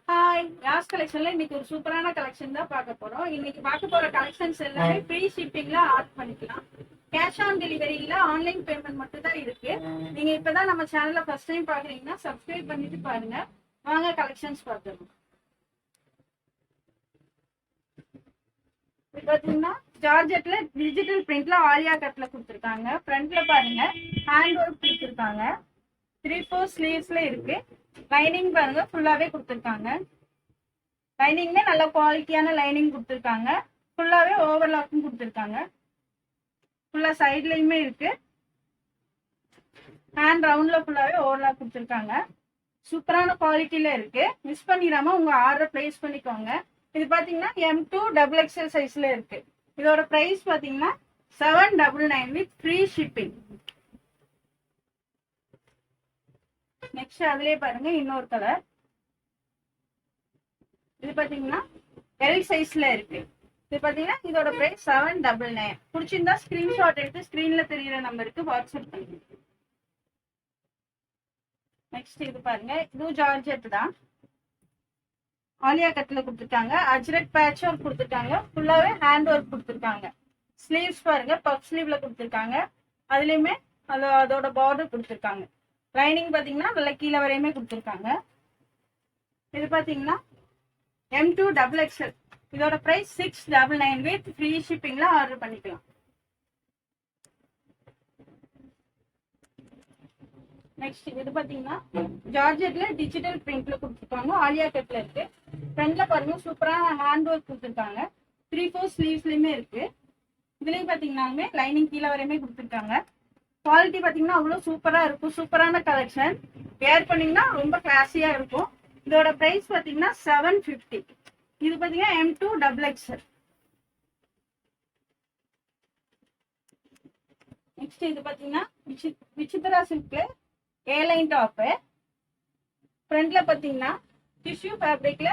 Hi, யாஸ் கலெக்ஷன்ல இன்னைக்கு ஒரு சூப்பரான கலெக்ஷன் தான் பார்க்க போறோம். இன்னைக்கு பார்க்க போற கலெக்ஷன்ஸ் எல்லாமே ஃப்ரீ ஷிப்பிங்ல ஆர்டர் பண்ணிக்கலாம். கேஷ் ஆன் டெலிவரி இல்ல, ஆன்லைன் பேமெண்ட் மட்டும் தான் இருக்கு. நீங்க இப்பதான் நம்ம சேனலை ஃபர்ஸ்ட் டைம் பாக்குறீங்கன்னா சப்ஸ்கிரைப் பண்ணிட்டு பாருங்க. வாங்க கலெக்ஷன்ஸ் பார்த்துருவோம். இது பாத்தீங்கன்னா ஜார்ஜெட்ல டிஜிட்டல் பிரிண்ட்ல ஆலியா கட்ல கொடுத்துருக்காங்க. ஃப்ரண்ட்ல பாருங்க ஹேண்ட் ஒர்க் கொடுத்துருக்காங்க. 3/4 ஸ்லீவ்ஸ்ல இருக்கு. லைனிங் பாருங்க ஃபுல்லாவே கொடுத்துருக்காங்க. லைனிங்மே நல்ல குவாலிட்டியான லைனிங் கொடுத்துருக்காங்க. ஃபுல்லாவே ஓவர்லாக்கும் கொடுத்துருக்காங்க. ஃபுல்லா சைட்லயுமே இருக்கு. ஹேண்ட் ரவுண்ட்ல ஃபுல்லாவே ஓவர்லாக் கொடுத்துருக்காங்க. சூப்பரான குவாலிட்டியில இருக்கு. மிஸ் பண்ணிடாம உங்க ஆர்டர் பிளேஸ் பண்ணிக்கோங்க. இது பாத்தீங்கன்னா M2 XXL சைஸ்ல இருக்கு. இதோட பிரைஸ் பாத்தீங்கன்னா 799 வித் ஃப்ரீ ஷிப்பிங். நெக்ஸ்ட் அதுலயே பாருங்க இன்னொரு கலர். இது பாத்தீங்கன்னா L சைஸ்ல இருக்கு. இது பாத்தீங்கன்னா இதோட பிரைஸ் 799. பிடிச்சிருந்தா ஸ்கிரீன்ஷாட் எடுத்து ஸ்கிரீன்ல தெரியுற நம்பருக்கு வாட்ஸ்அப் பண்ணுங்க. நெக்ஸ்ட் இது பாருங்க, இதுவும் ஜார்ஜெட் தான். ஆலியா கட்ல கொடுத்துருக்காங்க. அஜ்ரக் பேட்ச் ஒர்க் கொடுத்துருக்காங்க. ஃபுல்லாவே ஹேண்ட் ஒர்க் கொடுத்துருக்காங்க. ஸ்லீவ்ஸ் பாருங்க பஃப் ஸ்லீவ்ல கொடுத்துருக்காங்க. அதுலயுமே அதோட பார்டர் கொடுத்துருக்காங்க. லைனிங் பாத்தீங்கன்னா நல்ல கீழே வரையுமே கொடுத்துருக்காங்க. இது பாத்தீங்கன்னா M2 XXL. இதோட பிரைஸ் 699 வித் ஃப்ரீ ஷிப்பிங்ல ஆர்டர் பண்ணிக்கலாம். நெக்ஸ்ட் இது பாத்தீங்கன்னா ஜார்ஜெட்ல டிஜிட்டல் பிரிண்ட்ல கொடுத்துருக்காங்க. ஆலியா கட்ல இருக்கு. ஃப்ரண்ட்ல பாருங்க சூப்பரான ஹேண்ட் ஒர்க் கொடுத்துருக்காங்க. 3/4 ஸ்லீவ்ஸ்லயுமே இருக்கு. இதுலயும் பாத்தீங்கன்னாலுமே லைனிங் கீழே வரையுமே கொடுத்துருக்காங்க. குவாலிட்டி பாத்தீங்கன்னா அவ்வளவு சூப்பரா இருக்கும். சூப்பரான கலெக்ஷன். வேர் பண்ணீங்கன்னா ரொம்ப கிளாஸியா இருக்கும். இதோட பிரைஸ் பாத்தீங்கன்னா 750. இது பாத்தீங்கன்னா M2 XXL. நெக்ஸ்ட் இது பாத்தீங்கன்னா விசித்ரா சில்க்ல ஏலைன் டாப். ஃப்ரண்ட்ல பாத்தீங்கன்னா டிஷ்யூ ஃபேப்ரிக்ல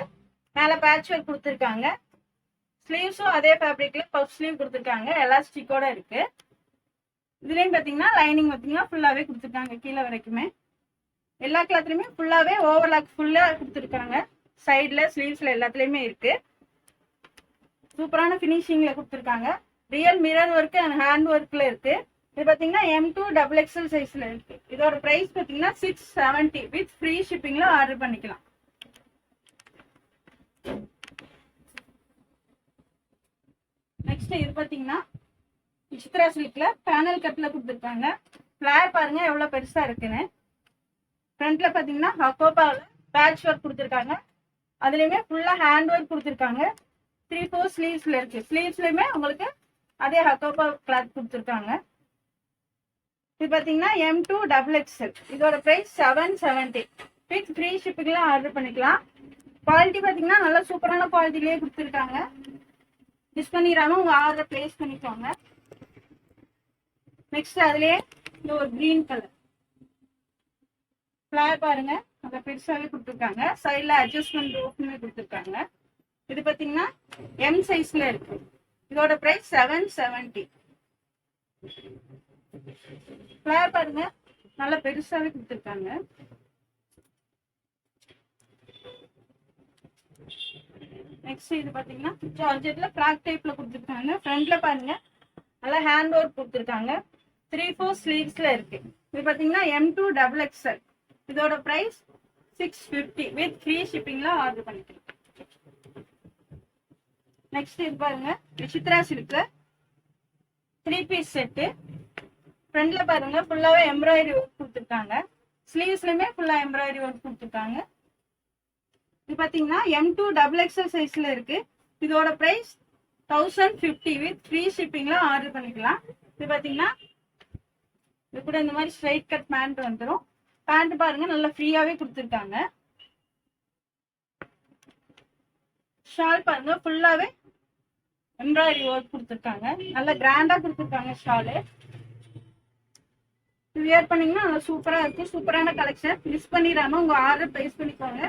மேல பேட்ச் ஒர்க் கொடுத்துருக்காங்க. ஸ்லீவ்ஸும் அதே ஃபேப்ரிக்ல பஃப் ஸ்லீவ் கொடுத்துருக்காங்க. எலாஸ்டிக்கோட இருக்கு. இதுலயும் பாத்தீங்கன்னா லைனிங் பாத்தீங்கன்னா ஃபுல்லாவே கொடுத்துருக்காங்க கீழே வரைக்குமே. எல்லா கிளாத்லயுமே ஃபுல்லாவே ஓவர்லாக் ஃபுல்லா கொடுத்துருக்காங்க. சைட்ல ஸ்லீவ்ஸ்ல எல்லாத்துலயுமே இருக்கு. சூப்பரான பினிஷிங்ல கொடுத்துருக்காங்க. Real mirror work and hand ஒர்க்ல இருக்கு. இது பாத்தீங்கன்னா M2 XXL சைஸ்ல இருக்கு. இதோட பிரைஸ் பாத்தீங்கன்னா 670 வித் ஃப்ரீ ஷிப்பிங்ல ஆர்டர் பண்ணிக்கலாம். நெக்ஸ்ட் இது பாத்தீங்கன்னா விசித்ரா சில்க்ல பேனல் கட்ல கொடுத்துருக்காங்க. ஃபிளேர் பாருங்க எவ்வளவு பெருசா இருக்குன்னு. ஃப்ரண்ட்ல பாத்தீங்கன்னா ஹக்கோபால பேட்ச் ஒர்க் கொடுத்துருக்காங்க. அதுலயுமே ஃபுல்லா ஹேண்ட் ஒர்க் கொடுத்துருக்காங்க. 3/4 ஸ்லீவ்ஸ்ல இருக்கு. ஸ்லீவ்ஸ்லயுமே உங்களுக்கு அதே ஹக்கோபா கிளாத் கொடுத்துருக்காங்க. இது பாத்தீங்கன்னா M2 XXL. இதோட பிரைஸ் 770 வித் ஃப்ரீ ஷிப்பிங்ல ஆர்டர் பண்ணிக்கலாம். குவாலிட்டி பாத்தீங்கன்னா நல்லா சூப்பரான குவாலிட்டிலேயே கொடுத்துருக்காங்க. மிஸ் பண்ணிடாம உங்க ஆர்டர் பிளேஸ் பண்ணிக்கோங்க. நெக்ஸ்ட் அதுலயே இந்த ஒரு கிரீன் கலர் ஃபிளேர் பாருங்க நல்லா பெருசாவே கொடுத்துருக்காங்க. சைட்ல அட்ஜஸ்ட்மெண்ட் ரோப்புமே கொடுத்துருக்காங்க. இது பாத்தீங்கன்னா M சைஸ்ல இருக்கு. இதோட பிரைஸ் 770. ஃபிளேர் பாருங்க நல்லா பெருசாவே கொடுத்துருக்காங்க. நெக்ஸ்ட் இது பாத்தீங்கன்னா ஜார்ஜெட்ல ஃபிராக் டைப்ல கொடுத்துருக்காங்க. ஃப்ரண்ட்ல பாருங்க நல்லா ஹேண்ட் ஒர்க் கொடுத்துருக்காங்க. 3/4 ஸ்லீவ்ஸ்ல இருக்கு. இது பாத்தீங்கன்னா M2 XXL. இதோட பிரைஸ் 650 வித் ஃப்ரீ ஷிப்பிங்ல ஆர்டர் பண்ணிக்கலாம். நெக்ஸ்ட் இது பாருங்க விசித்ரா சில்க்ல 3 பீஸ் செட்டு. ஃப்ரண்ட்ல பாருங்க ஃபுல்லாவே எம்ப்ராய்டரி ஒர்க் கொடுத்துருக்காங்க. ஸ்லீவ்ஸ்லயுமே ஃபுல்லா எம்ப்ராய்டரி ஒர்க் கொடுத்துருக்காங்க. இது பாத்தீங்கன்னா M2 XXL சைஸ்ல இருக்கு. இதோட பிரைஸ் 1050 வித் ஃப்ரீ ஷிப்பிங்ல ஆர்டர் பண்ணிக்கலாம். இது பாத்தீங்கன்னா இது கூட இந்த மாதிரி ஸ்ட்ரைட் கட் பேண்ட் வந்துடும். பேண்ட் பாருங்க நல்லா ஃப்ரீயாவே கொடுத்துருக்காங்க. ஷால் பாருங்க ஃபுல்லாவே எம்ப்ராய்டரி ஒர்க் கொடுத்துருக்காங்க. நல்லா கிராண்டா கொடுத்துருக்காங்க ஷாலு. வியர் பண்ணீங்கன்னா நல்லா சூப்பரா இருக்கு. சூப்பரான கலெக்ஷன். மிஸ் பண்ணிடாம உங்க ஆர்டர் பிளேஸ் பண்ணிக்கோங்க.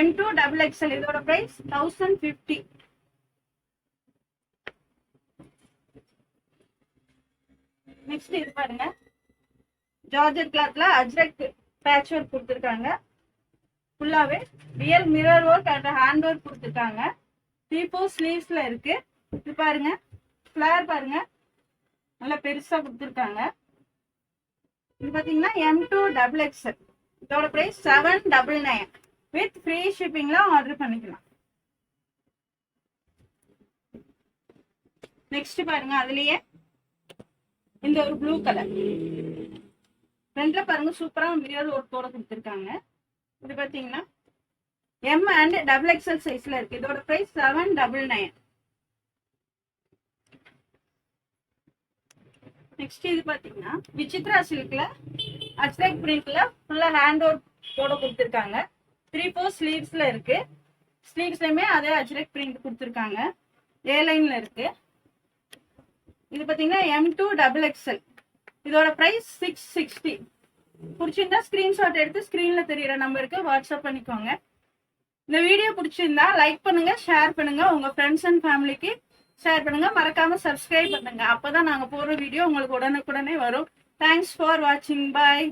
M2 XXL. இதோட பிரைஸ் 1050. நெக்ஸ்ட் இது பாருங்க ஜார்ஜெட் கிளாத்ல அஜ்ரக் பேட்ச் ஒர்க் கொடுத்துருக்காங்க. ஃபுல்லாவே real mirror work and hand work கொடுத்துருக்காங்க. 3/4 ஸ்லீவ்ஸ்ல இருக்கு. இது பாருங்க, ஃபிளேர் பாருங்க, நல்லா பெருசா கொடுத்துருக்காங்க. இது பாத்தீங்கன்னா M2XXL. இதோட பிரைஸ் 799 வித் ஃப்ரீ ஷிப்பிங்ல ஆர்டர் பண்ணிக்கலாம். நெக்ஸ்ட் பாருங்க, அதுலயே இந்த ஒரு ப்ளூ கலர் ஃப்ரண்ட்ல பாருங்க, சூப்பரா மிரர் ஒர்க்கோட கொடுத்துருக்காங்க. இது பாத்தீங்கன்னா M and XXL சைஸ்ல இருக்கு. இதோட பிரைஸ் 799. நெக்ஸ்ட் இது பாத்தீங்கன்னா விசித்ரா சில்க்ல அஜ்ரக் பிரிண்ட்ல ஃபுல்லா ஹேண்ட் ஒர்க் போட கொடுத்துருக்காங்க. 3/4 ஸ்லீவ்ஸ்ல இருக்கு. ஸ்லீவ்ஸ்லயுமே அதே அஜ்ரக் பிரிண்ட் கொடுத்துருக்காங்க. ஏ லைன்ல இருக்கு. இது பாத்தீங்கன்னா M2XXL. இதோட பிரைஸ் 660. பிடிச்சிருந்தா ஸ்கிரீன்ஷாட் எடுத்து ஸ்கிரீன்ல தெரியற நம்பருக்கு வாட்ஸ்அப் பண்ணிக்கோங்க. இந்த வீடியோ பிடிச்சிருந்தா லைக் பண்ணுங்க, ஷேர் பண்ணுங்க, உங்க ஃப்ரெண்ட்ஸ் அண்ட் ஃபேமிலிக்கு ஷேர் பண்ணுங்க. மறக்காம சப்ஸ்கிரைப் பண்ணுங்க. அப்பதான் நாங்க போற வீடியோ உங்களுக்கு உடனுக்குடனே வரும். தேங்க்ஸ் ஃபார் வாட்சிங். பாய்.